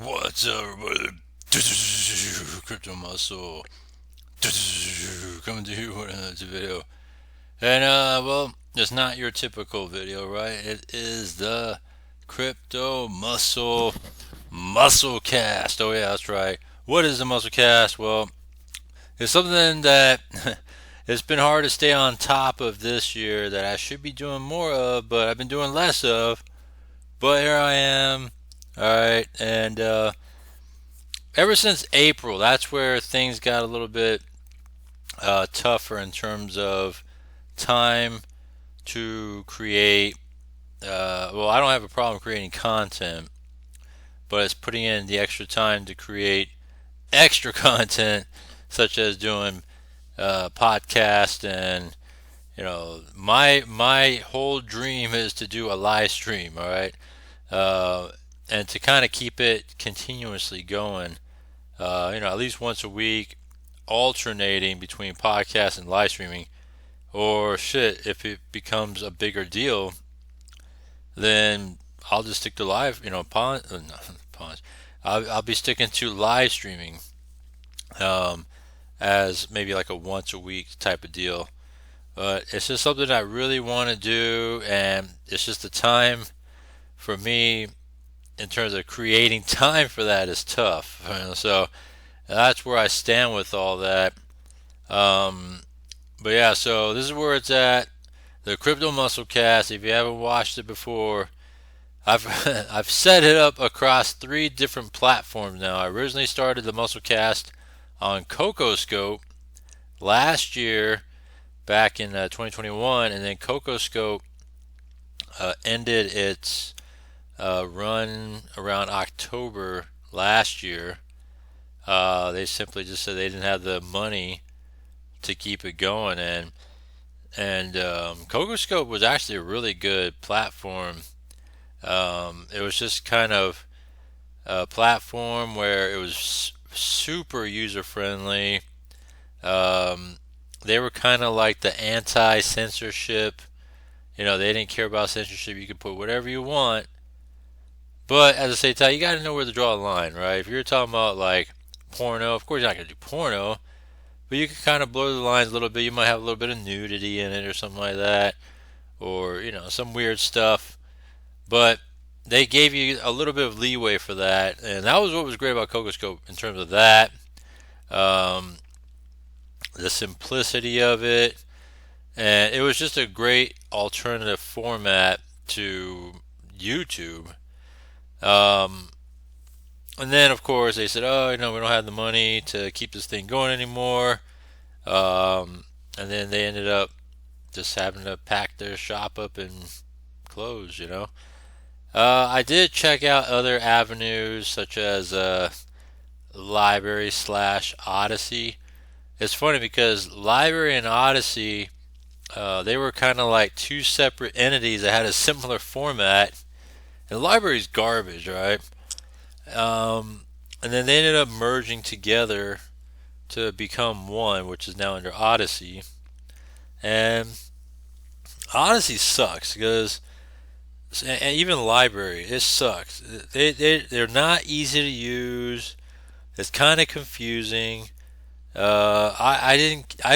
What's up, everybody? Crypto Muscle coming to you with another video. And well, it's not your typical video, right? It is the Crypto Musclecast. Oh yeah, that's right. What is the Musclecast? Well, it's something that it's been hard to stay on top of this year that I should be doing more of, but I've been doing less of. But here I am. All right, and ever since April, that's where things got a little bit tougher in terms of time to create. Well, I don't have a problem creating content, but it's putting in the extra time to create extra content, such as doing podcast. And my whole dream is to do a live stream. All right, and to kind of keep it continuously going. At least once a week, alternating between podcast and live streaming. Or shit, if it becomes a bigger deal, then I'll just stick to live. Pawns. I'll be sticking to live streaming as maybe like a once a week type of deal. But it's just something I really want to do, and it's just the time for me in terms of creating time for that is tough. So that's where I stand with all that. But yeah, so this is where it's at. The Crypto Musclecast. If you haven't watched it before, I've I've set it up across 3 different platforms now. I originally started the Musclecast on CocoScope last year, back in 2021, and then CocoScope ended its run around October last year. They simply just said they didn't have the money to keep it going, and CocoScope was actually a really good platform. It was just kind of a platform where it was super user friendly. They were kind of like the anti censorship. They didn't care about censorship. You could put whatever you want. But as I say, Ty, you got to know where to draw the line, right? If you're talking about like porno, of course you're not going to do porno. But you can kind of blur the lines a little bit. You might have a little bit of nudity in it or something like that. Or, some weird stuff. But they gave you a little bit of leeway for that. And that was what was great about CocoScope in terms of that. Um, the simplicity of it. And it was just a great alternative format to YouTube. Um, and then, of course, they said, oh, we don't have the money to keep this thing going anymore. And then they ended up just having to pack their shop up and close. I did check out other avenues such as Library slash Odyssey. It's funny because Library and Odyssey, they were kind of like 2 separate entities that had a similar format. And the library's garbage, right? And then they ended up merging together to become one, which is now under Odyssey. And Odyssey sucks because, and even Library, it sucks. They're not easy to use. It's kind of confusing. I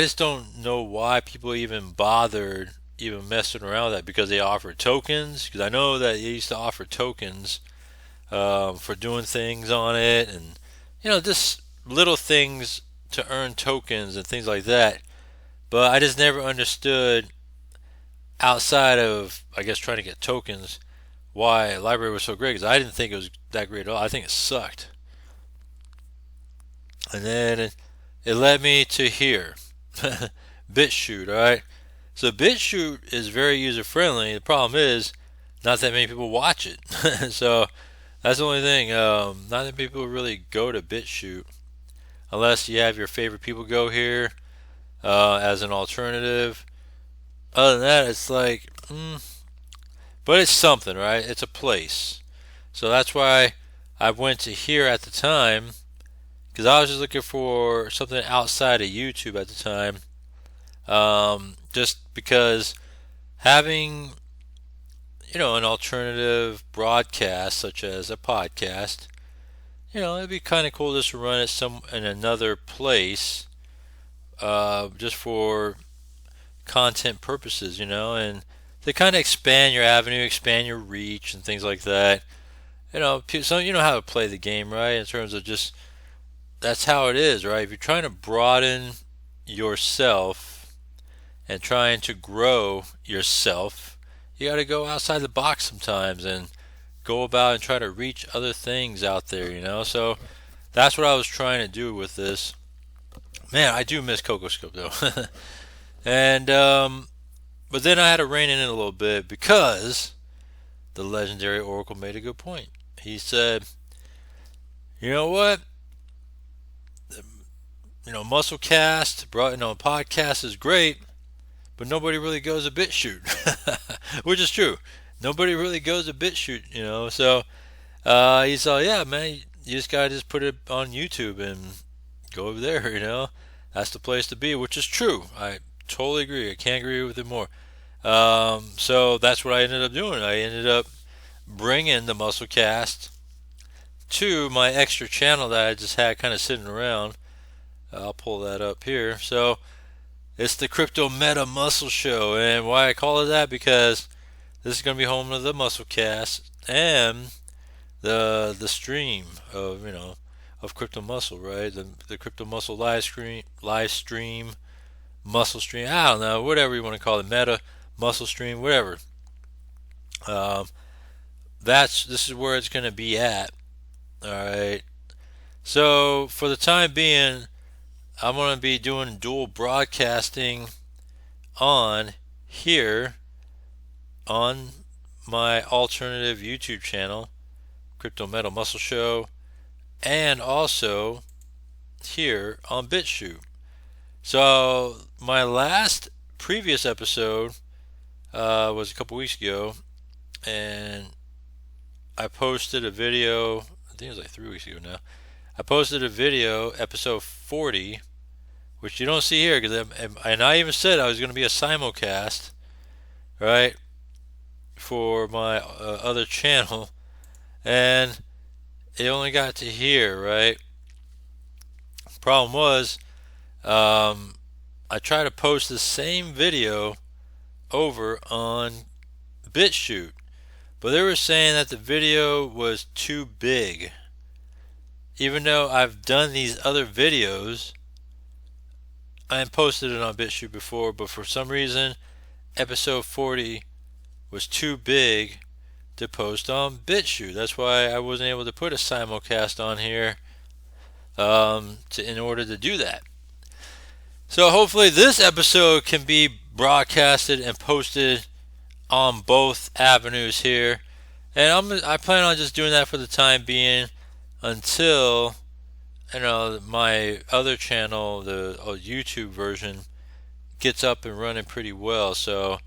just don't know why people even bothered even messing around with that, because they offer tokens. Because I know that they used to offer tokens for doing things on it, and just little things to earn tokens and things like that. But I just never understood, outside of I guess trying to get tokens, why Library was so great. Because I didn't think it was that great at all. I think it sucked. And then it led me to here, BitChute. All right, so BitChute is very user friendly. The problem is not that many people watch it. So that's the only thing. Not that people really go to BitChute unless you have your favorite people go here as an alternative. Other than that, it's like, but it's something, right? It's a place. So that's why I went to here at the time, because I was just looking for something outside of YouTube at the time. Just because having an alternative broadcast such as a podcast it'd be kind of cool just to run it in another place, just for content purposes, and to kind of expand your avenue, expand your reach, and things like that. So you know how to play the game, right? In terms of just that's how it is, right? If you're trying to broaden yourself and trying to grow yourself, you got to go outside the box sometimes and go about and try to reach other things out there. So that's what I was trying to do with this. Man, I do miss CocoScope though. And but then I had to rein in it a little bit because the legendary Oracle made a good point. He said, "You know what? Musclecast, podcast is great, but nobody really goes a bit shoot," which is true. Nobody really goes a bit shoot. So he said, "Yeah, man, you just gotta just put it on YouTube and go over there. That's the place to be," which is true. I totally agree. I can't agree with it more. So that's what I ended up doing. I ended up bringing the Musclecast to my extra channel that I just had kind of sitting around. I'll pull that up here. So it's the Crypto Meta Muscle Show, and why I call it that, because this is going to be home to the Musclecast and the stream of Crypto Muscle, right? The Crypto Muscle live stream, Muscle stream. I don't know, whatever you want to call it, Meta Muscle stream, whatever. This is where it's going to be at. All right. So for the time being, I'm going to be doing dual broadcasting on here on my alternative YouTube channel, Crypto Meta Muscle Show, and also here on BitChute. So my previous episode was a couple weeks ago, and I posted a video. I think it was like 3 weeks ago now. I posted a video, episode 40, which you don't see here, and I even said I was going to be a simulcast, right, for my other channel, and it only got to here, right? Problem was, I tried to post the same video over on BitChute, but they were saying that the video was too big. Even though I've done these other videos, I posted it on BitChute before, but for some reason, episode 40 was too big to post on BitChute. That's why I wasn't able to put a simulcast on here in order to do that. So hopefully this episode can be broadcasted and posted on both avenues here, and I plan on just doing that for the time being until my other channel, the YouTube version, gets up and running pretty well. So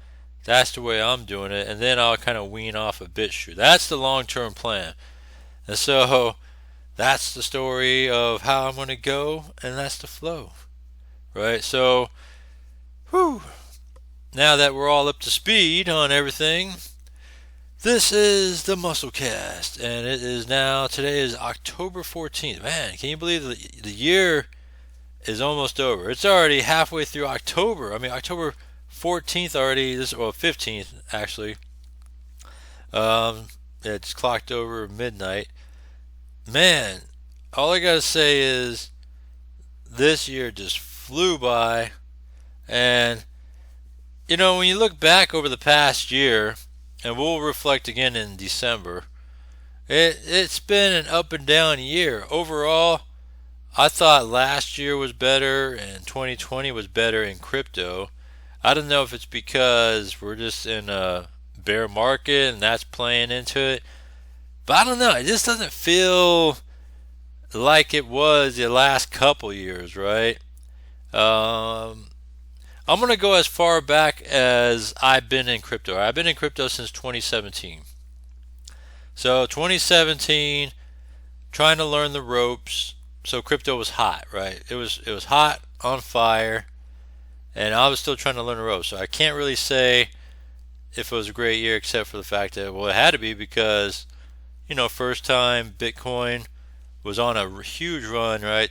that's the way I'm doing it, and then I'll kind of wean off a BitChute. That's the long-term plan, and so that's the story of how I'm going to go, and that's the flow, right? So, now that we're all up to speed on everything, this is the Musclecast, and today is October 14th. Man, can you believe the year is almost over? It's already halfway through October. I mean, October 14th already, 15th actually. It's clocked over midnight. Man, all I gotta say is this year just flew by, and when you look back over the past year, and we'll reflect again in December, it's been an up and down year. Overall, I thought last year was better and 2020 was better in crypto. I don't know if it's because we're just in a bear market and that's playing into it, but I don't know. It just doesn't feel like it was the last couple years, right? I'm going to go as far back as I've been in crypto. I've been in crypto since 2017. So 2017, trying to learn the ropes. So crypto was hot, right? It was hot, on fire, and I was still trying to learn the ropes. So I can't really say if it was a great year, except for the fact that, well, it had to be because, first time Bitcoin was on a huge run, right?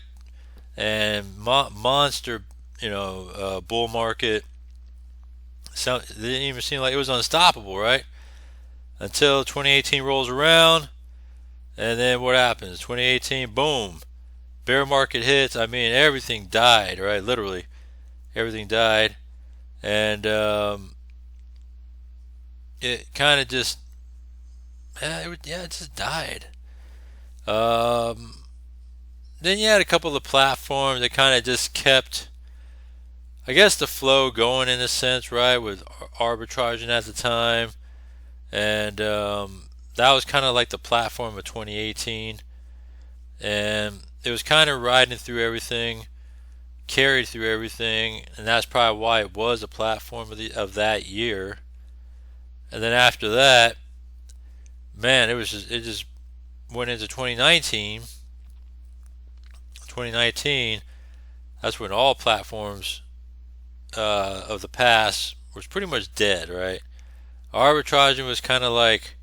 And monster, bull market. So it didn't even seem like it was unstoppable, right? Until 2018 rolls around, and then what happens? 2018, boom, bear market hits. I mean, everything died, right? Literally, everything died, and it kind of just, it just died. Then you had a couple of platforms that kind of just kept, I guess, the flow going in a sense, right? With arbitraging at the time, and that was kind of like the platform of 2018, and it was kind of riding through everything, carried through everything, and that's probably why it was a platform of that year. And then after that, man, it just went into 2019. 2019, that's when all platforms of the past was pretty much dead, right? Arbitraging was kind of like,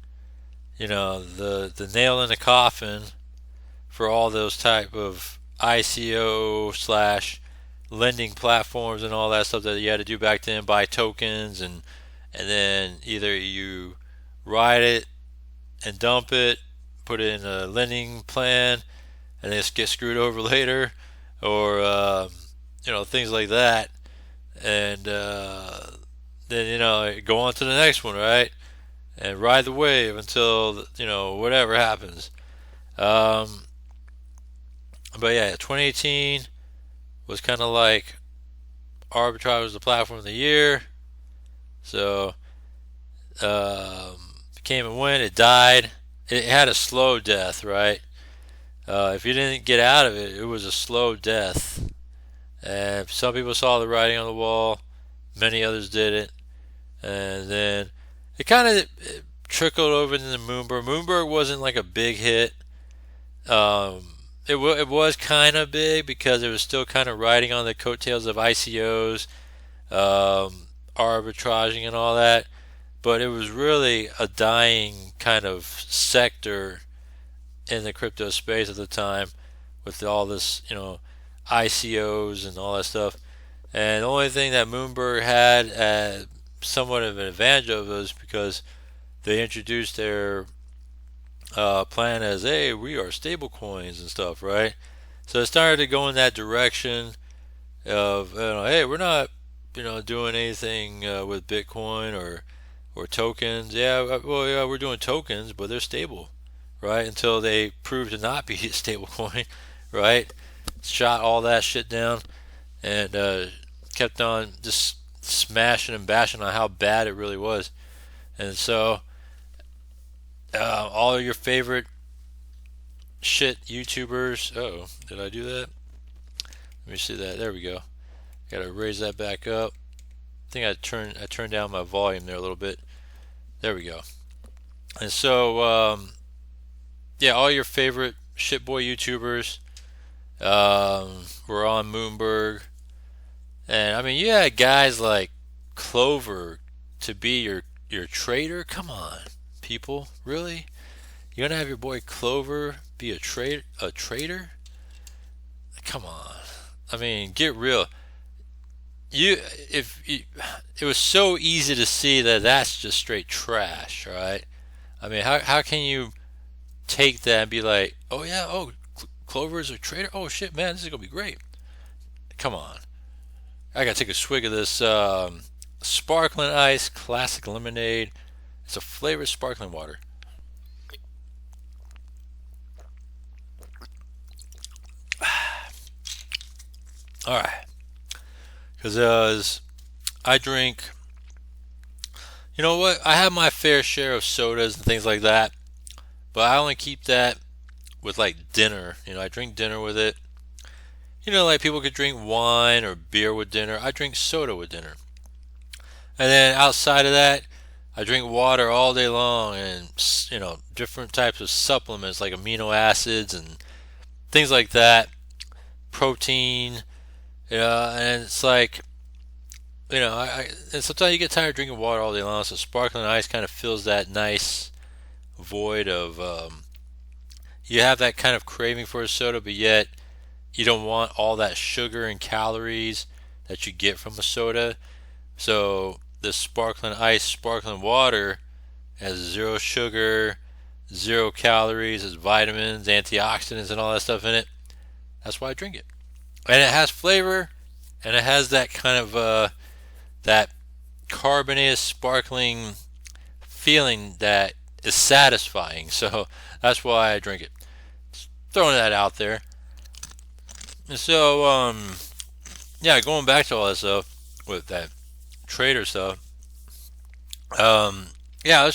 the nail in the coffin for all those type of ICO slash lending platforms and all that stuff that you had to do back then, buy tokens, and then either you ride it and dump it, put it in a lending plan, and then get screwed over later, or things like that, and then go on to the next one, right, and ride the wave until whatever happens. But yeah, 2018 was kind of like arbitrage was the platform of the year. So came and went. It died. It had a slow death, right? If you didn't get out of it, it was a slow death. And some people saw the writing on the wall. Many others didn't. And then it kind of trickled over into Moonberg. Moonberg wasn't like a big hit. It was kind of big because it was still kind of riding on the coattails of ICOs, arbitraging and all that. But it was really a dying kind of sector in the crypto space at the time with all this, ICOs and all that stuff. And the only thing that Moonberg had somewhat of an advantage of was because they introduced their plan as, hey, we are stable coins and stuff, right? So it started to go in that direction of, hey, we're not, doing anything with Bitcoin or tokens. Yeah, well, yeah, we're doing tokens, but they're stable, right? Until they proved to not be a stable coin, right? Shot all that shit down and kept on just smashing and bashing on how bad it really was. And so all of your favorite shit YouTubers. Oh, did I do that? Let me see that. There we go. Gotta raise that back up. I think I turned down my volume there a little bit. There we go. And so yeah, all your favorite shitboy YouTubers were on Moonberg. And I mean, you had guys like Clover to be your trader. Come on, people, really? You're gonna have your boy Clover be a trader? Come on. I mean, get real. It was so easy to see that that's just straight trash, right? I mean, how can you take that and be like, oh yeah, Clover is a trader? Oh shit, man, this is gonna be great. Come on. I gotta take a swig of this sparkling ice classic lemonade. It's a flavored sparkling water. All right, because I drink, you know what? I have my fair share of sodas and things like that, but I only keep that with like dinner. I drink dinner with it. Like people could drink wine or beer with dinner. I drink soda with dinner. And then outside of that, I drink water all day long and, different types of supplements like amino acids and things like that. Protein, and it's like, and sometimes you get tired of drinking water all day long, so sparkling ice kind of fills that nice void of, you have that kind of craving for a soda, but yet you don't want all that sugar and calories that you get from a soda. So the sparkling ice, sparkling water has zero sugar, zero calories, has vitamins, antioxidants, and all that stuff in it. That's why I drink it. And it has flavor, and it has that kind of that carbonated, sparkling feeling that is satisfying. So that's why I drink it. Just throwing that out there. And so, yeah, going back to all that stuff with that trader stuff. Yeah, it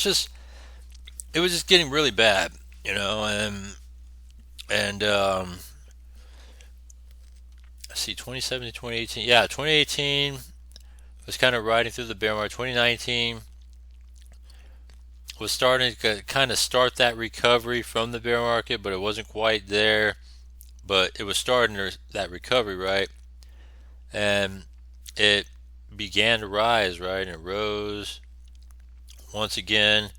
was just getting really bad, you know, and let's see, 2017, 2018. Yeah, 2018 was kind of riding through the bear market. 2019 was starting to kind of start that recovery from the bear market, but it wasn't quite there. But it was starting that recovery, right? And it began to rise, right? And it rose once again,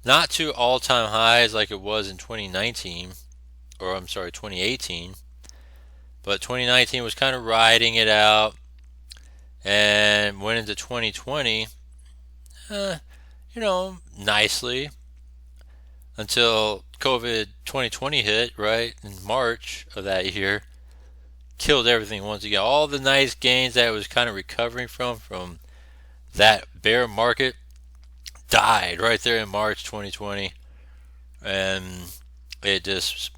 not to all-time highs like it was in 2019, or I'm sorry, 2018, but 2019 was kind of riding it out and went into 2020, nicely until COVID 2020 hit, right, in March of that year. Killed everything once again. All the nice gains that it was kind of recovering from that bear market died right there in March 2020, and it just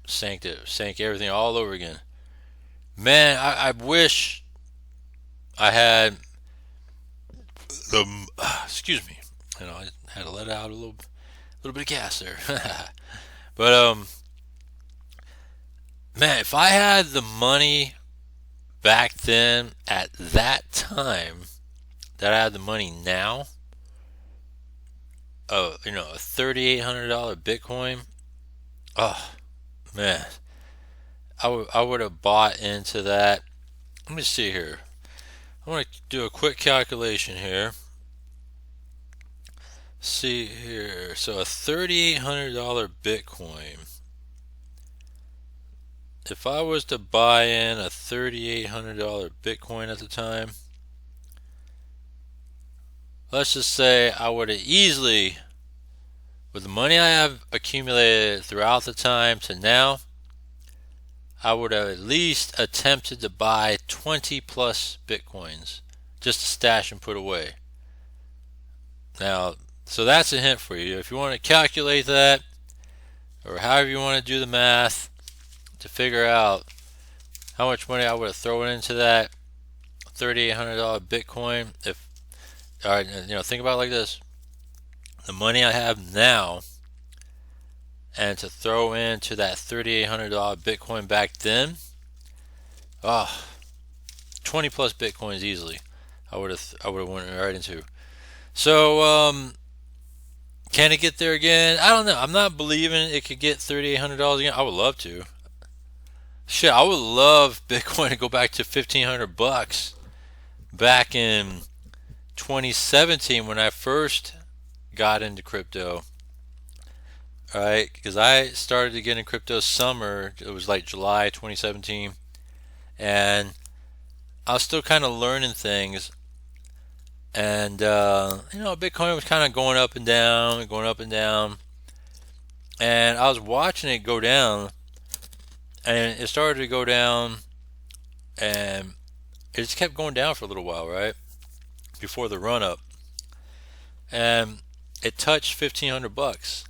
sank everything all over again. Man, I wish I had the excuse me, I had to let out a little bit of gas there. But man, if I had the money back then at that time that I have the money now, a $3,800 Bitcoin, oh man, I would have bought into that. Let me see here. I want to do a quick calculation here. See here. So a $3,800 Bitcoin. If I was to buy in a $3,800 Bitcoin at the time, let's just say I would have easily, with the money I have accumulated throughout the time to now, I would have at least attempted to buy 20 plus Bitcoins just to stash and put away. Now, so that's a hint for you. If you want to calculate that, or however you want to do the math to figure out how much money I would have thrown into that $3,800 Bitcoin, think about it like this: the money I have now, and to throw into that $3,800 Bitcoin back then, 20 plus Bitcoins easily. I would have went right into. So, can it get there again? I don't know. I'm not believing it could get $3,800 again. I would love to. Shit, I would love Bitcoin to go back to $1,500 back in 2017 when I first got into crypto. Alright, because I started to get in crypto summer. It was like July 2017, and I was still kind of learning things. And Bitcoin was kind of going up and down, and I was watching it go down, and it started to go down, and it just kept going down for a little while, right, before the run up, and it touched $1,500.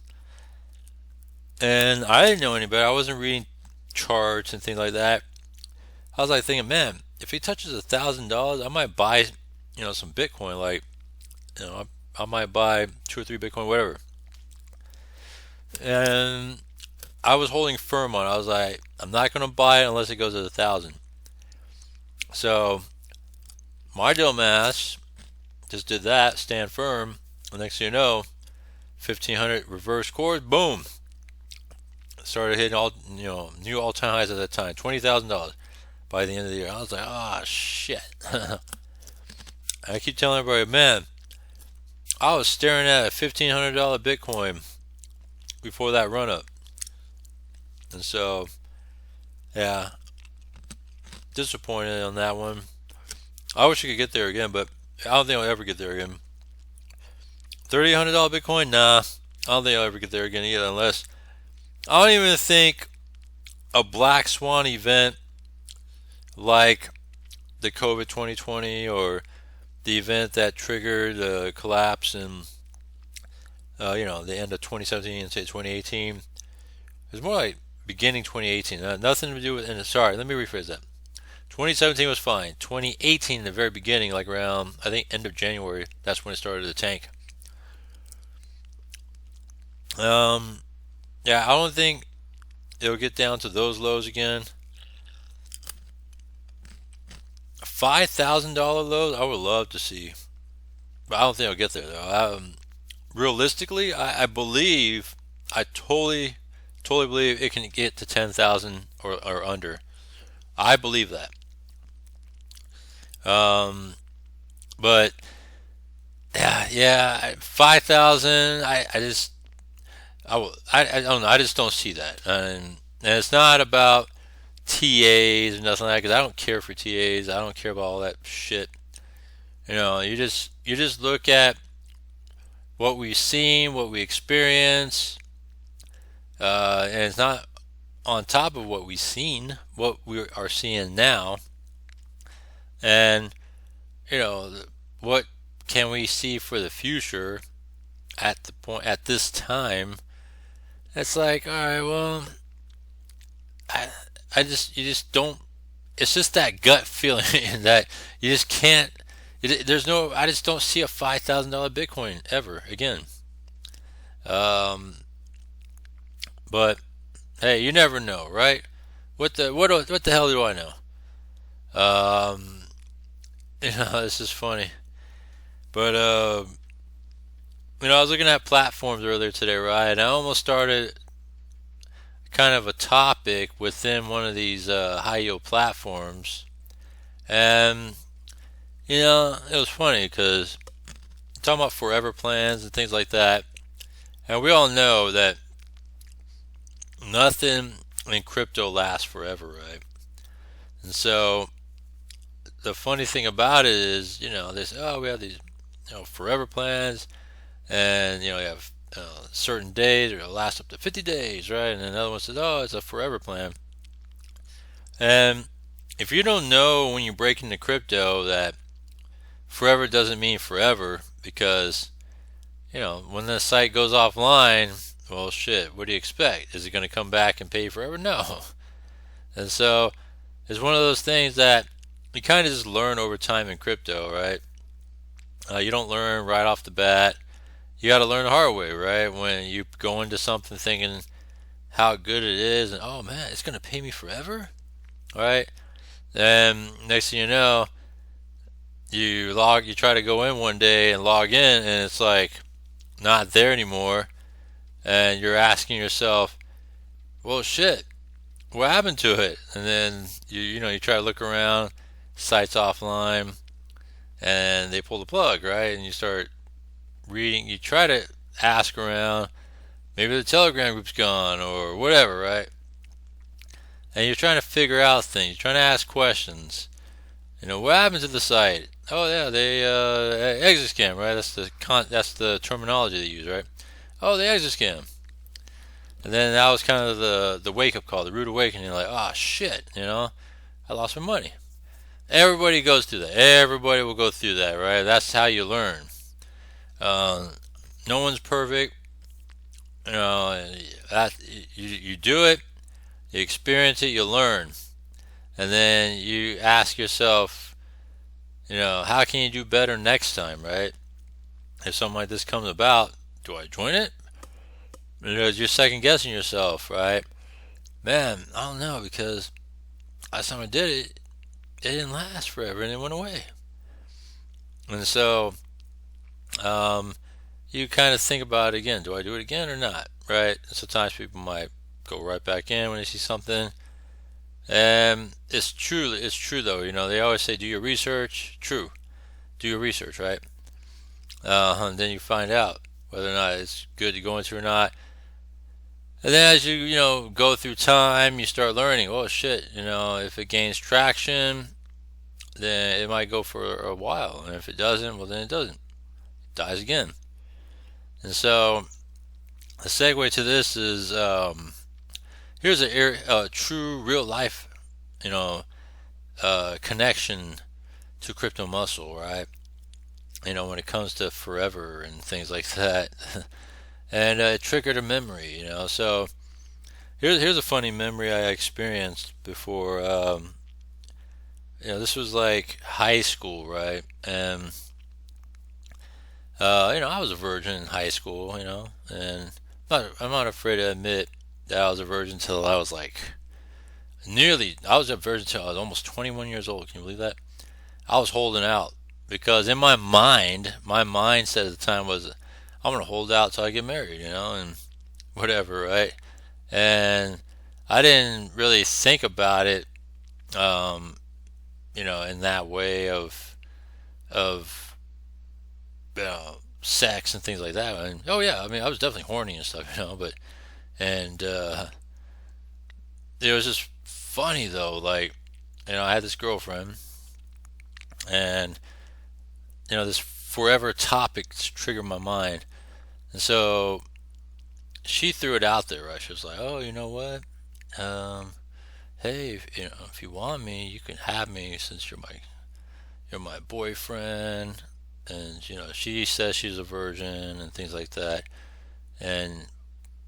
And I didn't know any better. I wasn't reading charts and things like that. I was like thinking, man, if he touches $1,000, I might buy, some Bitcoin. Like, I might buy 2 or 3 Bitcoin, whatever. And I was holding firm on it. I was like, I'm not going to buy it unless it goes to 1,000. So my dumb ass just did that, stand firm. The next thing you know, 1,500 reverse course, boom. Started hitting all new all-time highs at that time, $20,000 by the end of the year. I was like, shit. I keep telling everybody, man, I was staring at a $1,500 Bitcoin before that run up. And so, yeah, disappointed on that one. I wish I could get there again, but I don't think I'll ever get there again. $3,800 Bitcoin? Nah, I don't think I'll ever get there again either, unless I don't even think a black swan event like the COVID 2020 or the event that triggered the collapse in the end of 2017 and say 2018. It was more like beginning 2018. Nothing to do with. And sorry, let me rephrase that. 2017 was fine. 2018, in the very beginning, like around I think end of January, that's when it started to tank. Yeah, I don't think it'll get down to those lows again. $5,000 lows, I would love to see, but I don't think I'll get there though. Realistically, I believe, I totally believe it can get to 10,000 or under. I believe that. But yeah, 5,000. I don't know. I just don't see that, and it's not about TAs or nothing like that. Cause I don't care for TAs. I don't care about all that shit. You just look at what we've seen, what we experience, and it's not on top of what we've seen, what we are seeing now, and what can we see for the future at this time. It's like, all right, well, you just don't. It's just that gut feeling that you just can't. There's no. I just don't see a $5,000 Bitcoin ever again. Um, but hey, you never know, right? What the hell do I know? This is funny, but I was looking at platforms earlier today, right? And I almost started kind of a topic within one of these high yield platforms, and it was funny because talking about forever plans and things like that, and we all know that nothing in crypto lasts forever, right? And so the funny thing about it is, they say, oh, we have these, forever plans, and you have certain days, or it'll last up to 50 days, right? And another one says, oh, it's a forever plan. And if you don't know when you break into crypto that forever doesn't mean forever, because when the site goes offline, well, shit, what do you expect? Is it going to come back and pay you forever? No. And so it's one of those things that you kind of just learn over time in crypto, right? You don't learn right off the bat. You got to learn the hard way, right? When you go into something thinking how good it is, and oh man, it's going to pay me forever, right? Then next thing you know, you try to go in one day and log in, and it's like not there anymore, and you're asking yourself, well, shit, what happened to it? And then you try to look around, site's offline, and they pull the plug, right? And you start reading, you try to ask around, maybe the Telegram group's gone or whatever, right? And you're trying to figure out things, you're trying to ask questions. What happened to the site? Oh yeah, they exit scam, right? That's the terminology they use, right? Oh, they exit scam. And then that was kind of the wake up call, the rude awakening. You're like, oh shit, I lost my money. Everybody goes through that. Everybody will go through that, right? That's how you learn. No one's perfect. You do it, you experience it, you learn, and then you ask yourself, how can you do better next time, right? If something like this comes about, do I join it? Because you're second guessing yourself, right? Man, I don't know, because last time I did it, it didn't last forever and it went away. And so you kind of think about it again. Do I do it again or not? Right? Sometimes people might go right back in when they see something. And it's true though. They always say, do your research. True. Do your research, right? And then you find out whether or not it's good to go into or not. And then as you go through time, you start learning. Oh shit! If it gains traction, then it might go for a while, and if it doesn't, well then it doesn't. It dies again. And so the segue to this is here's a true real life, you know, connection to crypto muscle, right? When it comes to forever and things like that, and it triggered a memory, So here's a funny memory I experienced before. This was like high school, right? And I was a virgin in high school, and I'm not afraid to admit that I was a virgin until I was like I was a virgin until I was almost 21 years old. Can you believe that? I was holding out because in my mindset at the time was, I'm gonna hold out till I get married, and whatever, right? And I didn't really think about it, in that way of sex and things like that. And oh yeah, I mean, I was definitely horny and stuff, but and it was just funny though, like I had this girlfriend, and this forever topic triggered my mind, and so she threw it out there, right? She was like, "Oh, you know what? Hey, if you want me, you can have me since you're my boyfriend." And she says she's a virgin and things like that. And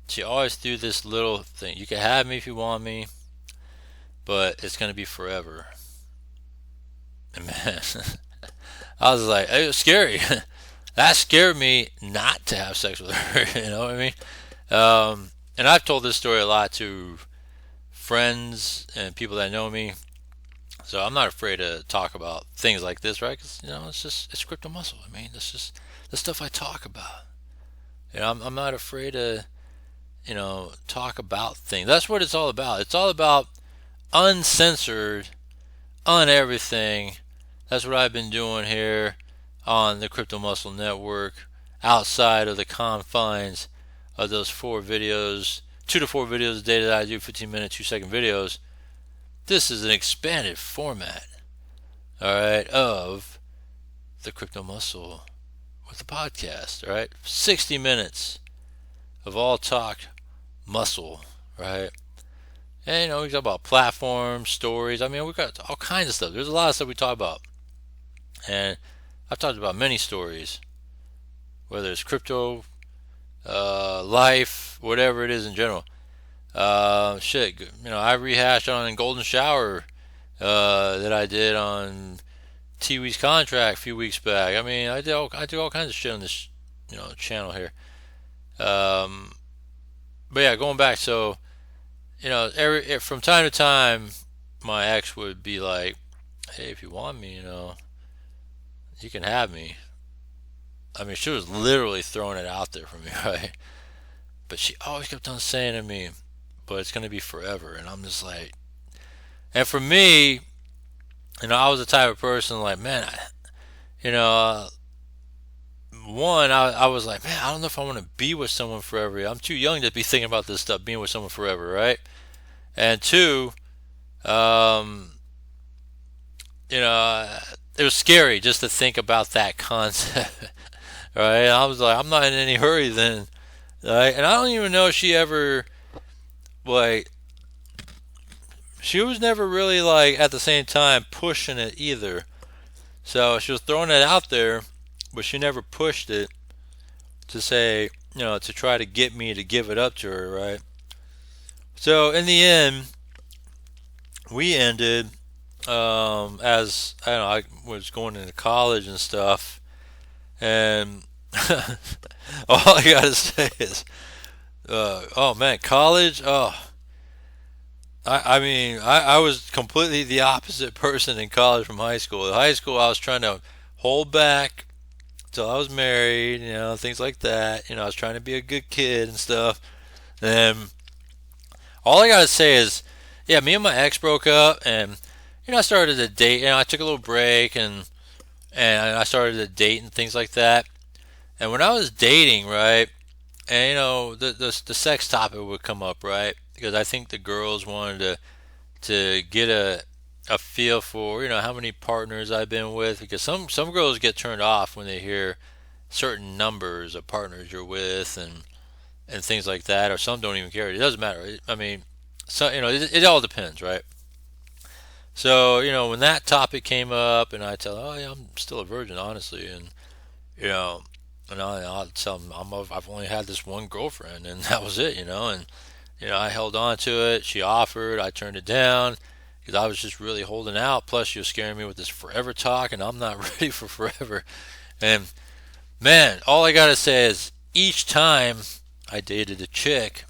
she always threw this little thing: "You can have me if you want me, but it's gonna be forever." And man, I was like, it was scary. That scared me not to have sex with her. You know what I mean? And I've told this story a lot to friends and people that know me, so I'm not afraid to talk about things like this, right? Because it's crypto muscle. I mean, it's just the stuff I talk about. I'm not afraid to talk about things. That's what it's all about. It's all about uncensored, on everything. That's what I've been doing here on the Crypto Muscle Network, outside of the confines of those 4 videos, 2 to 4 videos a day that I do, 15-minute, 2-second videos. This is an expanded format, all right, of the Crypto Muscle with the podcast, all right? 60 minutes of all talk muscle, right? And we talk about platforms, stories. I mean, we got all kinds of stuff. There's a lot of stuff we talk about, and I've talked about many stories, whether it's crypto, life, whatever it is in general. I rehashed on Golden Shower that I did on T-Wee's contract a few weeks back. I mean, I do all kinds of shit on this channel here. But yeah, going back, so from time to time, my ex would be like, "Hey, if you want me, you can have me." I mean, she was literally throwing it out there for me, right? But she always kept on saying to me, "But it's gonna be forever," and I'm just like, and for me, I was the type of person like, man, I was like, man, I don't know if I want to be with someone forever. I'm too young to be thinking about this stuff, being with someone forever, right? And two, um, it was scary just to think about that concept, right? I was like, I'm not in any hurry then, right? And I don't even know if she ever, like, she was never really, like, at the same time pushing it either. So she was throwing it out there, but she never pushed it to say, to try to get me to give it up to her, right? So in the end, we ended, as I don't know, I was going into college and stuff, and all I gotta say is, oh man, college, oh. I mean, I was completely the opposite person in college from high school. In high school, I was trying to hold back till I was married, things like that. I was trying to be a good kid and stuff. And all I gotta say is, yeah, me and my ex broke up, and I started to date. I took a little break, and I started to date and things like that. And when I was dating, right, And the sex topic would come up, right? Because I think the girls wanted to get a feel for how many partners I've been with, because some girls get turned off when they hear certain numbers of partners you're with and things like that, or some don't even care. It doesn't matter. I mean, so it all depends, right? So when that topic came up, and I tell, oh yeah, I'm still a virgin, honestly, and you know, and I'll tell them I've only had this one girlfriend, and that was it, and I held on to it. She offered, I turned it down because I was just really holding out. Plus, she was scaring me with this forever talk, and I'm not ready for forever. And man, all I gotta say is each time I dated a chick,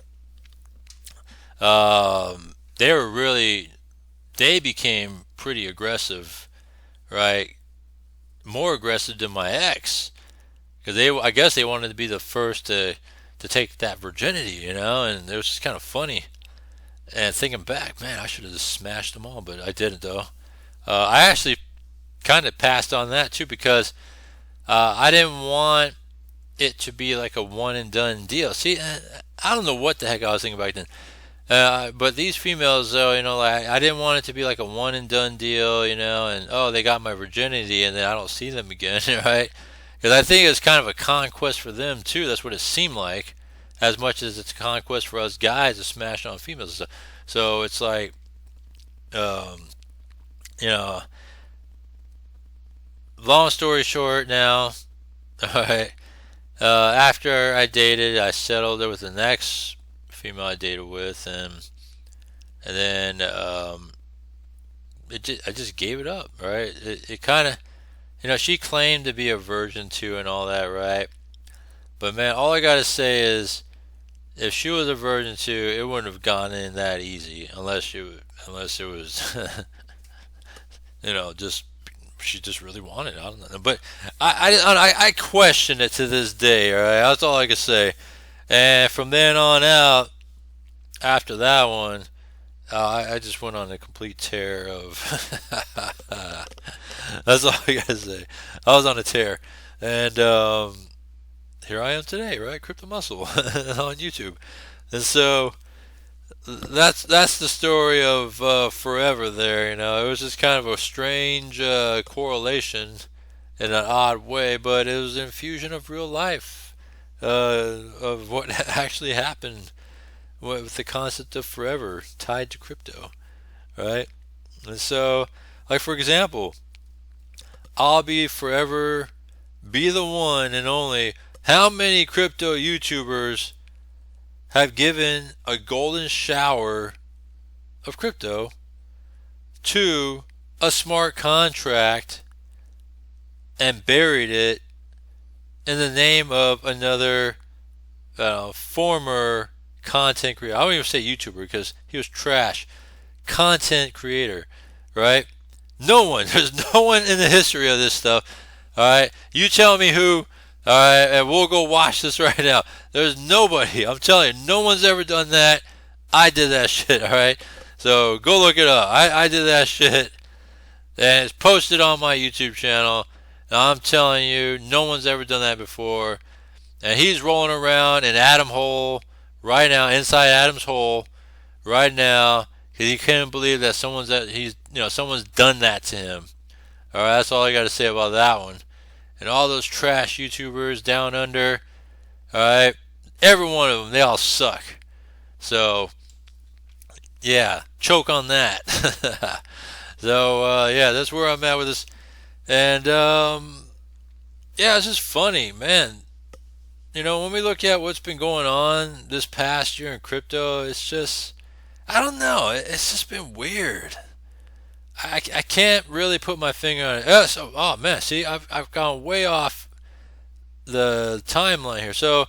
they were really they became pretty aggressive, right? More aggressive than my ex, because I guess they wanted to be the first to take that virginity, and it was just kind of funny. And thinking back, man, I should have just smashed them all, but I didn't though. I actually kind of passed on that too because I didn't want it to be like a one and done deal. See, I don't know what the heck I was thinking back then. But these females, though, like I didn't want it to be like a one and done deal, and oh, they got my virginity and then I don't see them again, right? Because I think it's kind of a conquest for them too. That's what it seemed like, as much as it's a conquest for us guys to smash on females. So it's like, um, you know, long story short, now, all right. After I dated, I settled there with the next female I dated with, and then I just gave it up, right? It kind of, she claimed to be a virgin too and all that, right? But man, all I gotta say is, if she was a virgin too, it wouldn't have gone in that easy unless it was, just she just really wanted it. I don't know, but I question it to this day. All right, that's all I can say. And from then on out, after that one, I just went on a complete tear of. That's all I gotta say. I was on a tear, and here I am today, right? Crypto Muscle on YouTube, and so that's the story of forever. There, it was just kind of a strange correlation in an odd way, but it was an infusion of real life, of what actually happened with the concept of forever tied to crypto, right? And so, like for example, I'll be forever be the one and only. How many crypto YouTubers have given a golden shower of crypto to a smart contract and buried it in the name of another former content creator? I don't even say YouTuber because he was trash. Content creator, right? No one. There's no one in the history of this stuff. All right, you tell me who. All right, and we'll go watch this right now. There's nobody. I'm telling you, no one's ever done that. I did that shit. All right, so go look it up. I did that shit, and it's posted on my YouTube channel. And I'm telling you, no one's ever done that before. And he's rolling around in Adam Hole right now, inside Adam's hole right now, because he can't believe that someone's done that to him. All right, that's all I got to say about that one. And all those trash YouTubers down under, all right, every one of them, they all suck. So, yeah, choke on that. So, yeah, that's where I'm at with this. And, yeah, it's just funny, man. When we look at what's been going on this past year in crypto, it's just, I don't know, it's just been weird. I can't really put my finger on it. Oh man, see, I've gone way off the timeline here. So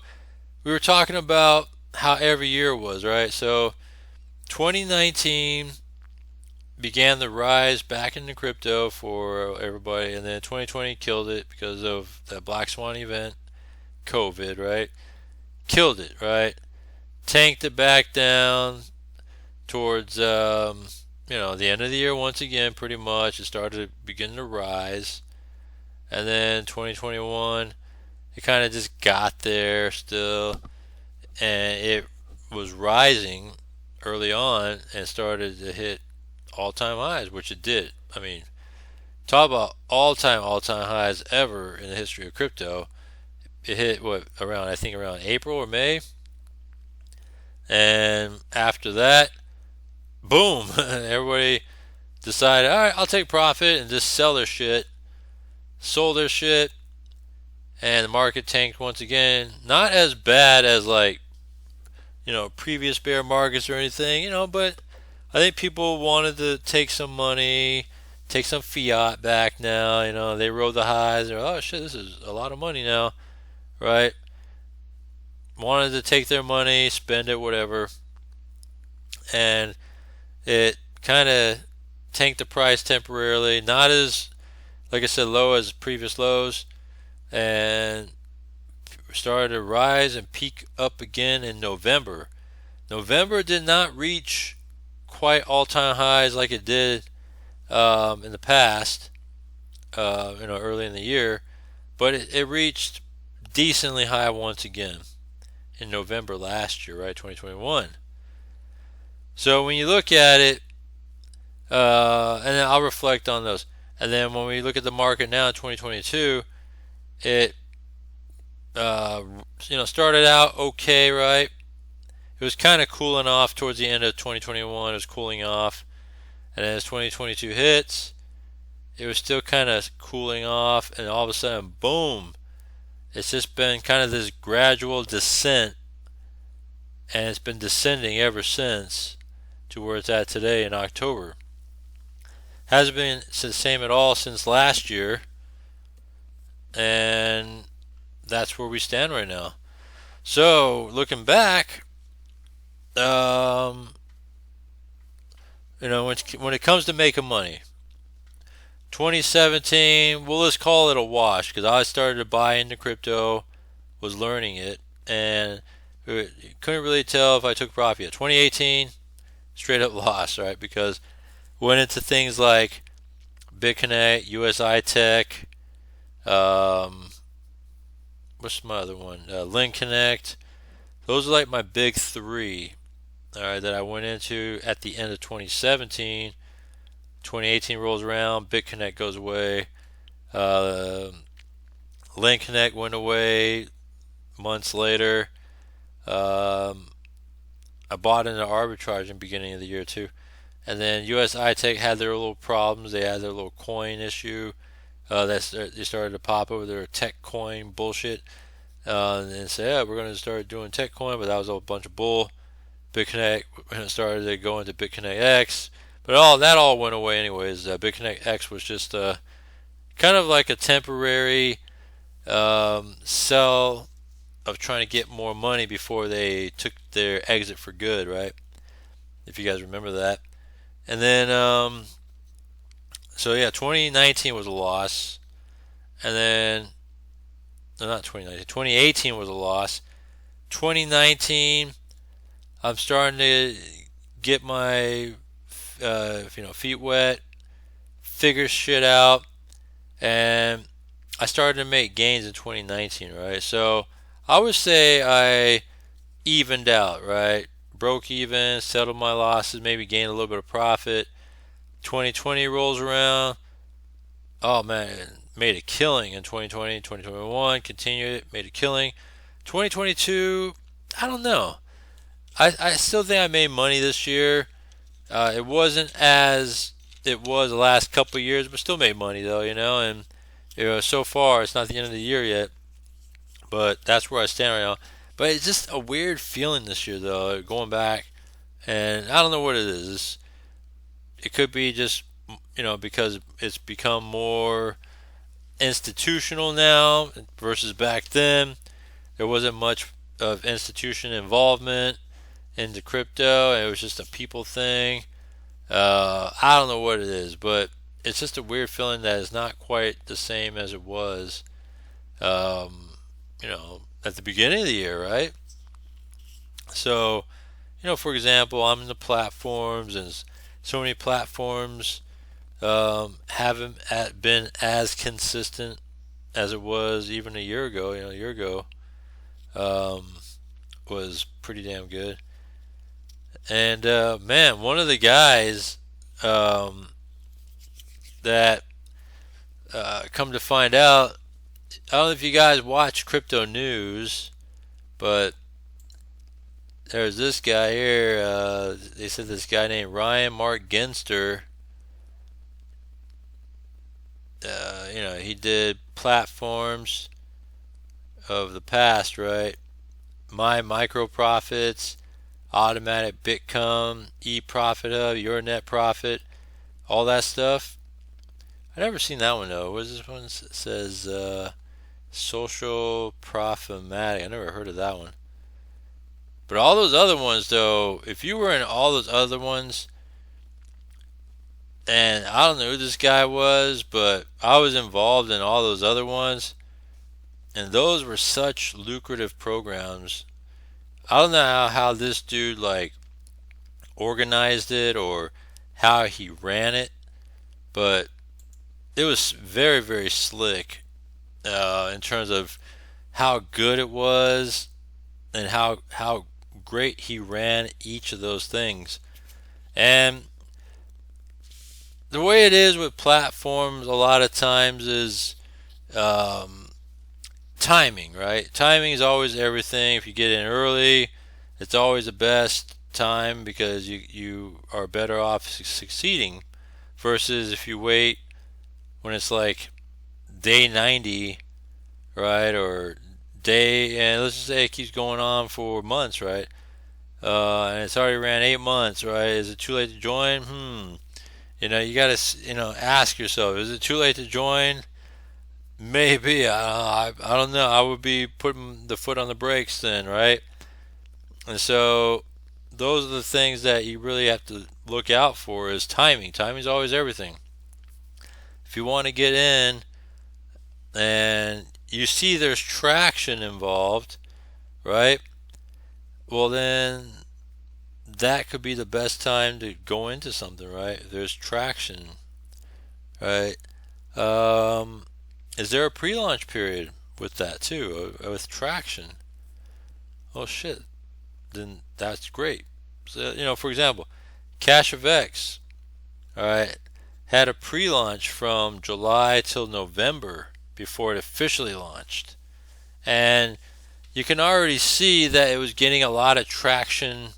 we were talking about how every year was, right? So 2019 began the rise back into crypto for everybody, and then 2020 killed it because of that Black Swan event, COVID, right? Killed it, right? Tanked it back down towards the end of the year once again. Pretty much it started beginning to rise, and then 2021 it kind of just got there still, and it was rising early on and started to hit all-time highs, which it did. I mean, talk about all-time highs ever in the history of crypto. It hit around, I think, around April or May, and after that, boom, everybody decided, all right, I'll take profit and just sell their shit. Sold their shit, and the market tanked once again. Not as bad as like, previous bear markets or anything, but I think people wanted to take some money, take some fiat back now. They rode the highs. They're, oh shit, this is a lot of money now, right? Wanted to take their money, spend it, whatever, and it kind of tanked the price temporarily. Not as, like I said, low as previous lows, and started to rise and peak up again in November. November did not reach quite all-time highs like it did in the past, early in the year, but it reached decently high once again in November last year, right, 2021. So when you look at it, and then I'll reflect on those. And then when we look at the market now in 2022, it started out okay, right? It was kind of cooling off towards the end of 2021. It was cooling off, and then as 2022 hits, it was still kind of cooling off, and all of a sudden, boom! It's just been kind of this gradual descent, and it's been descending ever since to where it's at today in October. Hasn't been the same at all since last year, and that's where we stand right now. So looking back, when it comes to making money, 2017, well, let's call it a wash, because I started to buy into crypto, was learning it, and couldn't really tell if I took profit yet. 2018, straight up loss, right? Because went into things like BitConnect, USI Tech, what's my other one? Link Connect. Those are like my big three, all right, that I went into at the end of 2017. 2018 rolls around, BitConnect goes away. Link Connect went away months later. I bought into arbitrage in the beginning of the year too. And then USI Tech had their little problems. They had their little coin issue. They started to pop over their tech coin bullshit. And say, yeah, we're going to start doing tech coin, but that was a bunch of bull. BitConnect started to go into BitConnect X. But that all went away anyways. BitConnect X was just kind of like a temporary sell of trying to get more money before they took their exit for good, right? If you guys remember that. And then, 2019 was a loss. And then, no, not 2019, 2018 was a loss. 2019, I'm starting to get my, feet wet, figure shit out, and I started to make gains in 2019, right? So I would say I evened out, right? Broke even, settled my losses, maybe gained a little bit of profit. 2020 rolls around. Oh man, made a killing in 2020, 2021, continued it, made a killing. 2022, I don't know. I still think I made money this year. It wasn't as it was the last couple of years, but still made money though, and so far it's not the end of the year yet, but that's where I stand right now. But it's just a weird feeling this year though, going back, and I don't know what it is. It could be just, because it's become more institutional now versus back then. There wasn't much of institution involvement into crypto. It was just a people thing. I don't know what it is, but it's just a weird feeling that is not quite the same as it was, at the beginning of the year, right? So, for example, I'm in the platforms, and so many platforms haven't been as consistent as it was even a year ago. was pretty damn good. And man, one of the guys um, that come to find out, I don't know if you guys watch crypto news, but there's this guy here. They said this guy named Ryan Mark Genster. He did platforms of the past, right? My Micro Profits, Automatic Bitcom, eProfit Hub, Your Net Profit, all that stuff. I never seen that one though. What is this one? It says Social Profitmatic. I never heard of that one. But all those other ones though, if you were in all those other ones, and I don't know who this guy was, but I was involved in all those other ones, and those were such lucrative programs. I don't know how this dude like organized it or how he ran it, but it was very, very slick in terms of how good it was and how great he ran each of those things. And the way it is with platforms a lot of times is timing, right? Timing is always everything. If you get in early, it's always the best time because you are better off succeeding versus if you wait when it's like day 90, right? Or day, and let's just say it keeps going on for months, right? And it's already ran 8 months, right? Is it too late to join? You gotta, ask yourself, is it too late to join? Maybe. I don't know. I would be putting the foot on the brakes then, right? And so those are the things that you really have to look out for is timing. Timing is always everything. If you want to get in and you see there's traction involved, right? Well, then that could be the best time to go into something, right? There's traction, right? Is there a pre-launch period with that too, with traction? Oh shit, then that's great. So, for example, Cash of X, all right, had a pre-launch from July till November before it officially launched. And you can already see that it was getting a lot of traction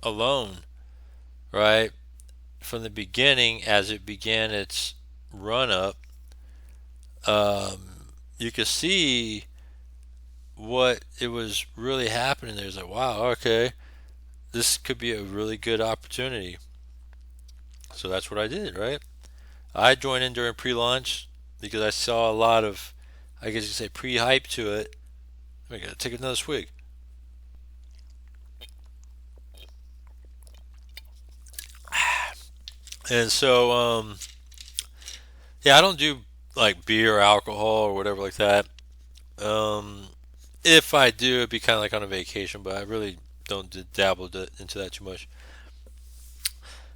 alone, right? From the beginning as it began its run up, you could see what it was really happening there. It's like, wow, okay, this could be a really good opportunity. So that's what I did, right? I joined in during pre-launch because I saw a lot of, I guess you could say, pre-hype to it. I gotta take another swig. And so, yeah, I don't do like beer or alcohol or whatever like that. If I do, it'd be kind of like on a vacation, but I really don't dabble into that too much.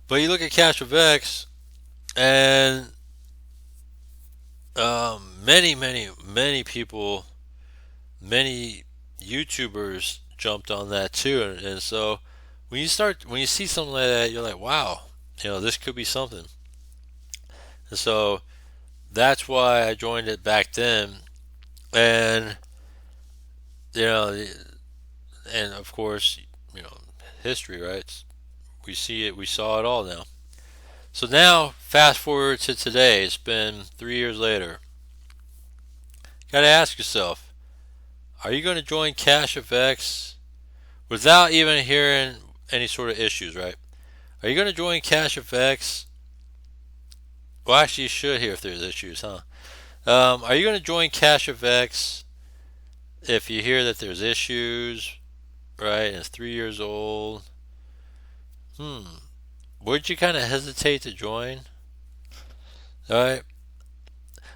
But you look at Cash of X, and many people, many YouTubers jumped on that too, and so when you see something like that, you're like, wow, this could be something. And so that's why I joined it back then, and you know, and of course, history, right? We saw it all now. So now, fast forward to today. It's been 3 years later. Got to ask yourself: are you going to join Cash FX without even hearing any sort of issues? Right? Are you going to join Cash FX? Well, actually, you should hear if there's issues, huh? Are you going to join Cash FX if you hear that there's issues, right? And it's 3 years old. Would you kind of hesitate to join? All right.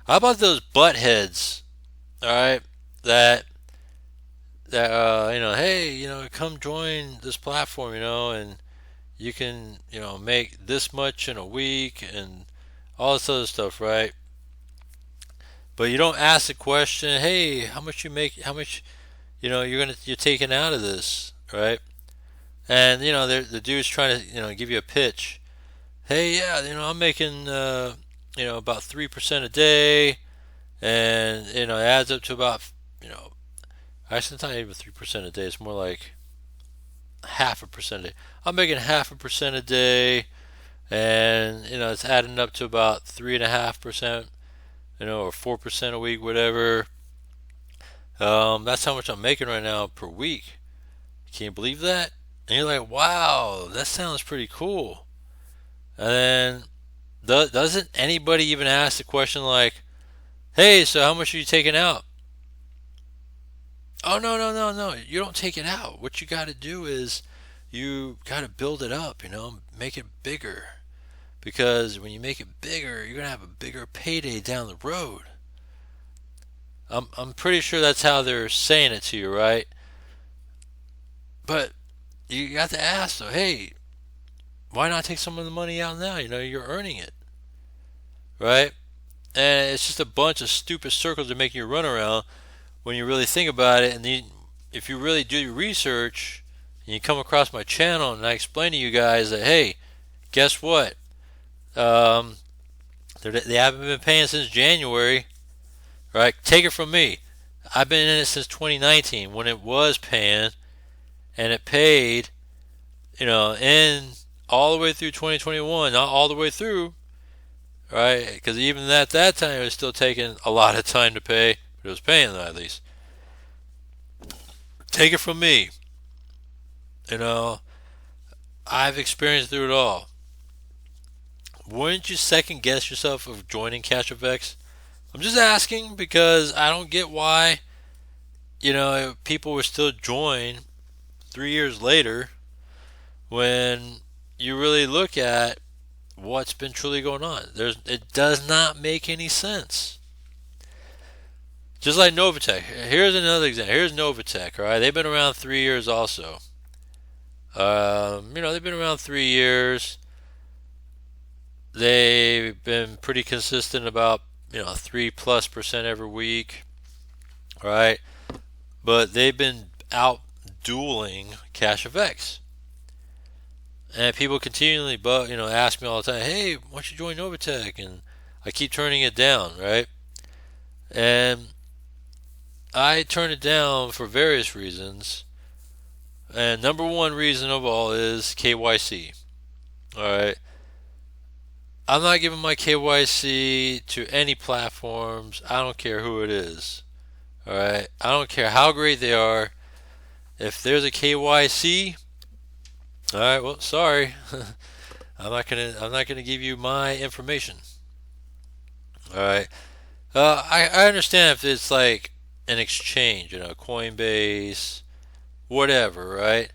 How about those buttheads? All right, that hey, come join this platform, and you can, make this much in a week and all this other stuff, right? But you don't ask the question, hey, how much you make? How much you're taken out of this, right? And the dude's trying to give you a pitch. Hey, yeah, I'm making about 3% a day, and it adds up to about actually it's not even 3% a day. It's more like half a percent a day. I'm making half a percent a day, and it's adding up to about 3.5%, or 4% a week, whatever. That's how much I'm making right now per week. Can you believe that? And you're like, wow, that sounds pretty cool. And then doesn't anybody even ask the question like, hey, so how much are you taking out? Oh, no, no, no, no. You don't take it out. What you got to do is you got to build it up, make it bigger. Because when you make it bigger, you're going to have a bigger payday down the road. I'm pretty sure that's how they're saying it to you, right? But you got to ask, though, hey, why not take some of the money out now? You're earning it, right? And it's just a bunch of stupid circles they're making you run around when you really think about it. And if you really do your research and you come across my channel and I explain to you guys that, hey, guess what? They haven't been paying since January, right? Take it from me. I've been in it since 2019 when it was paying, and it paid, in all the way through 2021, not all the way through, right? Because even at that time, it was still taking a lot of time to pay, but it was paying at least. Take it from me. I've experienced through it all. Wouldn't you second guess yourself of joining CashFX? I'm just asking because I don't get why, people would still join 3 years later when you really look at what's been truly going on. It does not make any sense. Just like Novatech. Here's another example. Here's Novatech, all right? They've been around 3 years also. They've been around 3 years. They've been pretty consistent about 3+% every week, right? But they've been out dueling CashFX, and people continually, ask me all the time, hey, why don't you join Novatech? And I keep turning it down, right? And I turn it down for various reasons, and number one reason of all is KYC. All right. I'm not giving my KYC to any platforms. I don't care who it is. All right. I don't care how great they are. If there's a KYC, all right. Well, sorry. I'm not gonna give you my information. All right. I understand if it's like an exchange, Coinbase, whatever, right?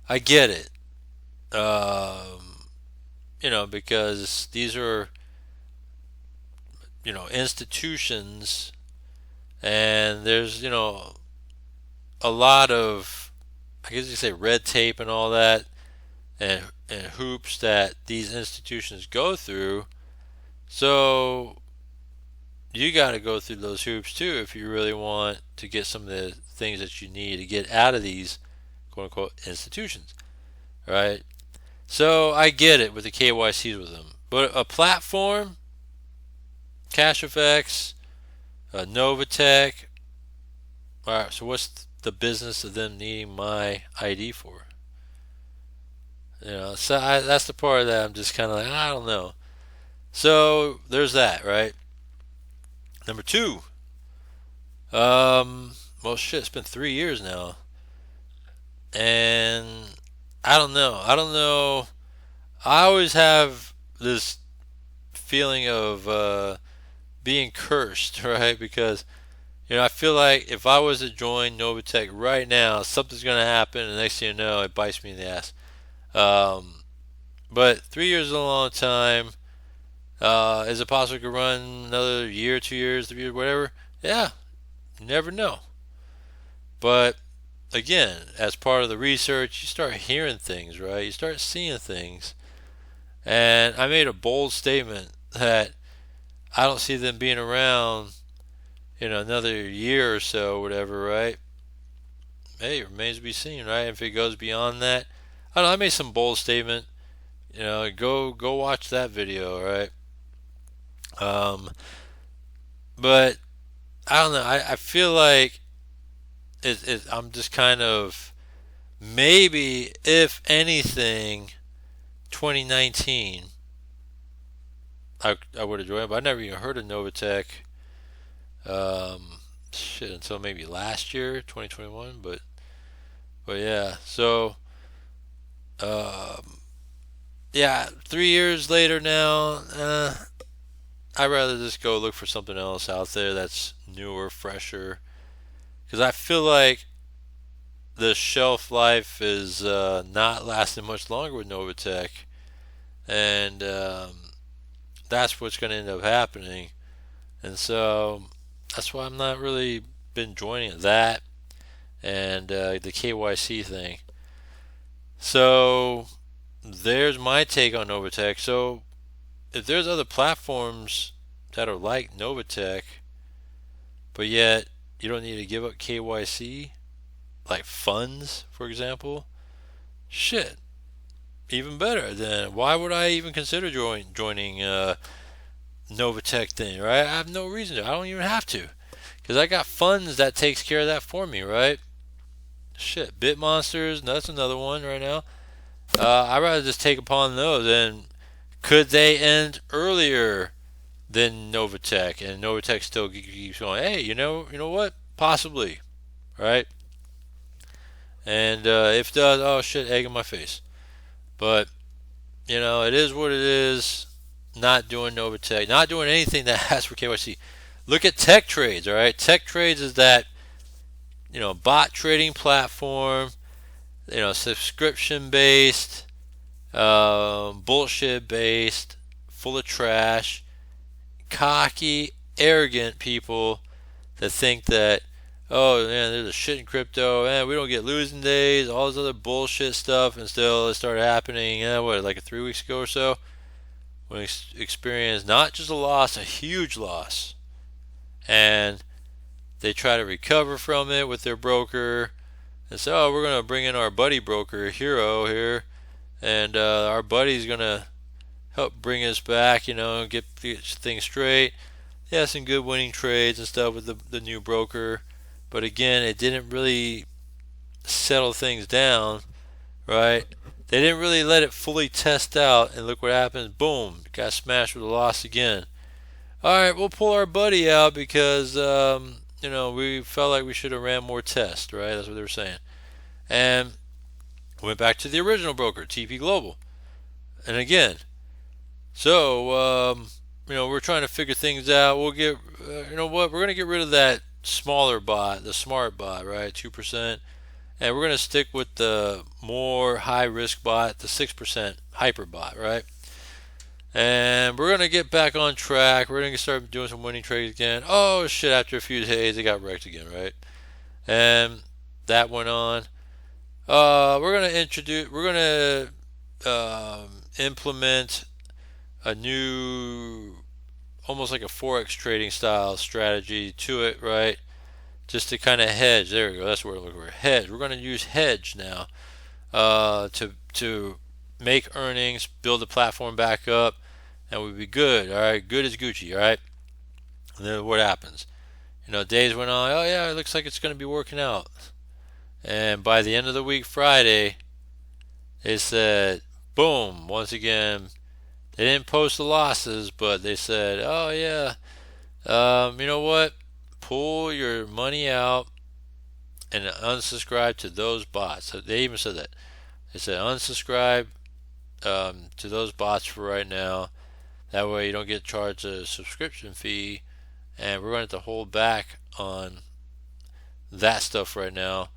I get it. Because these are, institutions, and there's, a lot of, I guess you say, red tape and all that, and hoops that these institutions go through. So you got to go through those hoops too if you really want to get some of the things that you need to get out of these quote unquote institutions, right? So I get it with the KYCs with them, but a platform, CashFX, Novatech. All right, so what's the business of them needing my ID for? So that's the part that I'm just kind of like, I don't know. So there's that, right? Number two, well, shit, it's been 3 years now, and I don't know. I always have this feeling of being cursed, right? Because I feel like if I was to join Novatech right now, something's gonna happen, and next thing you know, it bites me in the ass. But 3 years is a long time. Is it possible to run another year, 2 years, 3 years, whatever? Yeah, you never know. But again, as part of the research, you start hearing things, right? You start seeing things. And I made a bold statement that I don't see them being around, another year or so, whatever, right? hey, it remains to be seen, right? If it goes beyond that, I don't know. I made some bold statement. Go watch that video, right? Um, but I don't know. I feel like I'm just kind of maybe, if anything, 2019. I would have joined, but I never even heard of Novatech. Shit, until maybe last year, 2021. But yeah. So yeah, 3 years later now. I'd rather just go look for something else out there that's newer, fresher. Because I feel like the shelf life is not lasting much longer with Novatech, and that's what's going to end up happening. And so that's why I'm not really been joining that and the KYC thing. So there's my take on Novatech. So if there's other platforms that are like Novatech, but yet you don't need to give up KYC, like Fundsz, for example, shit, even better. Then why would I even consider joining Novatech thing, right? I have no reason to. I don't even have to, because I got Fundsz that takes care of that for me, right? Shit, Bitmonsters, that's another one right now. I'd rather just take upon those. And could they end earlier than Novatech, and Novatech still keeps going? Hey, you know what? Possibly, right? And if it does, oh shit, egg in my face. But it is what it is. Not doing Novatech, not doing anything that asks for KYC. Look at Tech Trades, all right? Tech Trades is that bot trading platform, subscription based, bullshit based, full of trash, cocky, arrogant people that think that, oh man, there's a shit in crypto, man, we don't get losing days, all this other bullshit stuff, and still it started happening, like 3 weeks ago or so, when we experienced not just a loss, a huge loss, and they try to recover from it with their broker, and say, oh, we're going to bring in our buddy broker, Hero, here, and our buddy's going to help bring us back, get things straight. They had some good winning trades and stuff with the new broker, but again, it didn't really settle things down, right? They didn't really let it fully test out, and look what happens. Boom, got smashed with a loss again. All right, we'll pull our buddy out because we felt like we should have ran more tests, right? That's what they were saying. And went back to the original broker, TP Global. And again, so we're trying to figure things out. We'll get, we're going to get rid of that smaller bot, the smart bot, right? 2%. And we're going to stick with the more high risk bot, the 6% hyper bot, right? And we're going to get back on track. We're going to start doing some winning trades again. Oh shit, after a few days it got wrecked again, right? And that went on. We're going to implement a new, almost like a forex trading style strategy to it, right? Just to kind of hedge. There we go. That's what we're looking for. Hedge. We're going to use hedge now to make earnings, build the platform back up, and we'll be good. All right, good as Gucci. All right. And then what happens? Days went on. Oh yeah, it looks like it's going to be working out. And by the end of the week, Friday, they said, boom. Once again, they didn't post the losses, but they said, oh yeah, you know what? Pull your money out and unsubscribe to those bots. So they even said that. They said unsubscribe to those bots for right now. That way you don't get charged a subscription fee. And we're going to have to hold back on that stuff right now.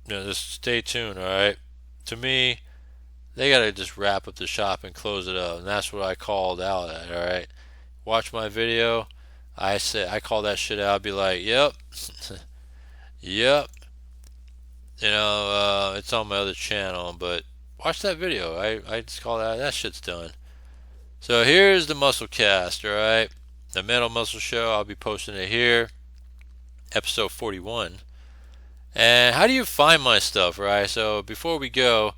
Just stay tuned, alright? To me, they got to just wrap up the shop and close it up. And that's what I called out at, alright? Watch my video. I call that shit out. I'd be like, yep. Yep. It's on my other channel, but watch that video. I just call that shit's done. So here's the Musclecast, alright? The Mental Muscle Show. I'll be posting it here. Episode 41. And how do you find my stuff, right? So before we go,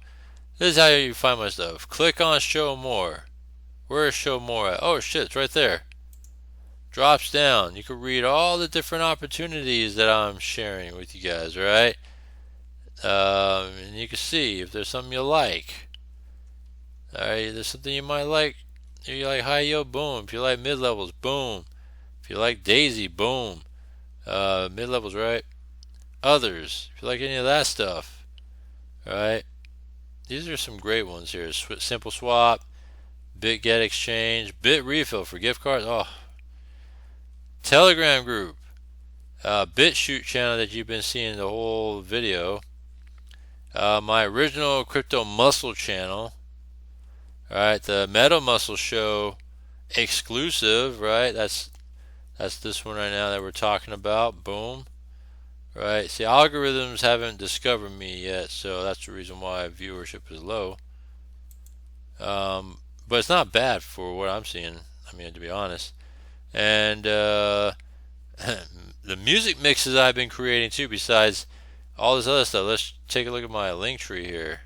this is how you find my stuff. Click on show more. Where is show more at? Oh shit, it's right there. Drops down. You can read all the different opportunities that I'm sharing with you guys, right? And you can see if there's something you like. Alright, there's something you might like. If you like high yield, boom. If you like mid levels, boom. If you like Daisy, boom. Mid levels, right? Others, if you like any of that stuff, alright? These are some great ones here. Simple swap, bit get exchange, bit refill for gift cards. Oh, Telegram group, bit shoot channel that you've been seeing the whole video. My original crypto muscle channel. Alright, the Meta Muscle Show exclusive, right? That's this one right now that we're talking about. Boom. Right. See, algorithms haven't discovered me yet, so that's the reason why viewership is low. But it's not bad for what I'm seeing. I mean, to be honest. And the music mixes I've been creating too, besides all this other stuff. Let's take a look at my link tree here.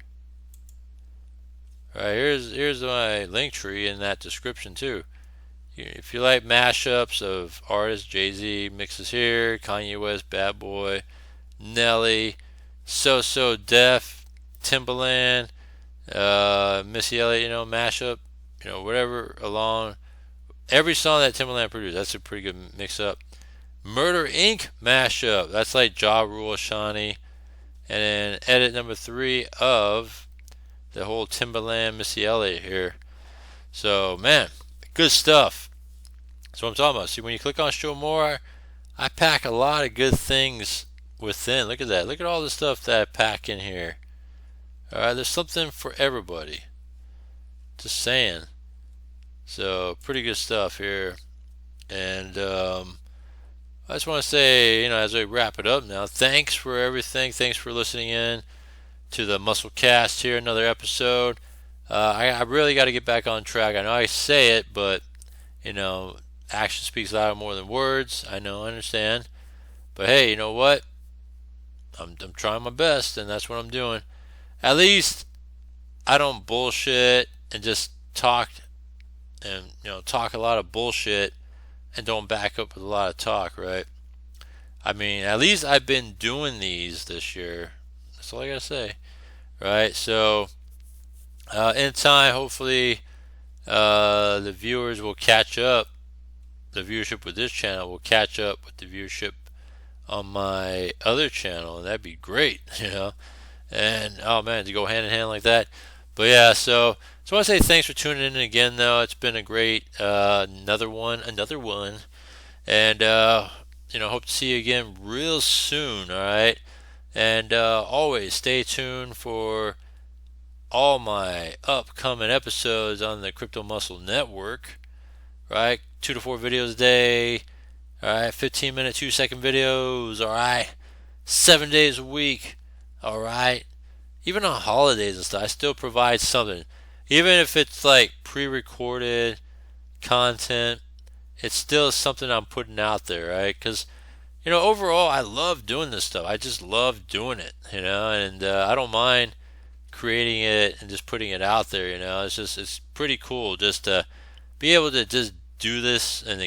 All right, here's my link tree in that description too. If you like mashups of artists, Jay-Z mixes here, Kanye West, Bad Boy, Nelly, So Def, Timbaland, Missy Elliott, mashup, whatever along. Every song that Timbaland produced, that's a pretty good mix-up. Murder Inc. mashup, that's like Ja Rule, Shawnee. And then edit number 3 of the whole Timbaland, Missy Elliott here. So, man, good stuff. That's what I'm talking about. See, when you click on show more, I pack a lot of good things within. Look at that. Look at all the stuff that I pack in here. Alright, there's something for everybody. Just saying. So, pretty good stuff here. And I just want to say, as we wrap it up now, thanks for everything. Thanks for listening in to the Musclecast here, another episode. I really got to get back on track. I know I say it, but, action speaks louder more than words. I know, I understand. But hey, you know what? I'm trying my best, and that's what I'm doing. At least I don't bullshit and just talk and talk a lot of bullshit and don't back up with a lot of talk, right? I mean, at least I've been doing these this year. That's all I gotta say, right? So in time, hopefully the viewers will catch up. The viewership with this channel will catch up with the viewership on my other channel, and that'd be great, And oh man, to go hand in hand like that. But yeah, so I want to say thanks for tuning in again, though. It's been a great another one, and hope to see you again real soon. All right, and always stay tuned for all my upcoming episodes on the Crypto Muscle Network. Right, 2 to 4 videos a day. All right, 15-minute, 2-second videos. All right, 7 days a week. All right, even on holidays and stuff, I still provide something. Even if it's like pre-recorded content, it's still something I'm putting out there, right? Because, overall, I love doing this stuff. I just love doing it, and I don't mind creating it and just putting it out there, it's pretty cool just to be able to just do this and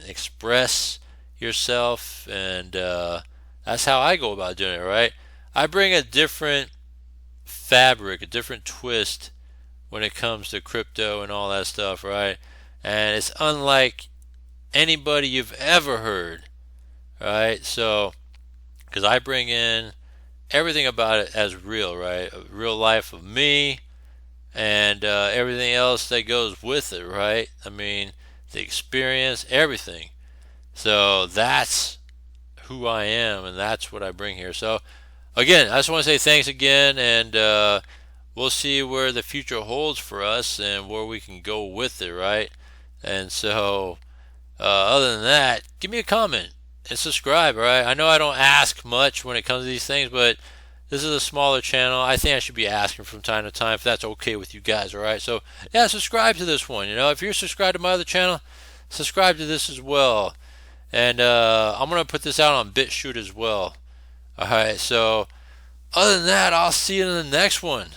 express yourself, and that's how I go about doing it, right? I bring a different fabric, a different twist when it comes to crypto and all that stuff, right? And it's unlike anybody you've ever heard, right? So, because I bring in everything about it as real, right? A real life of me and everything else that goes with it, right? I mean, the experience, everything. So that's who I am, and that's what I bring here. So again, I just want to say thanks again, and we'll see where the future holds for us and where we can go with it, right? And so other than that, give me a comment and subscribe, right? I know I don't ask much when it comes to these things, but this is a smaller channel. I think I should be asking from time to time if that's okay with you guys, all right? So yeah, subscribe to this one. If you're subscribed to my other channel, subscribe to this as well. And I'm gonna put this out on BitChute as well. Alright, so other than that, I'll see you in the next one.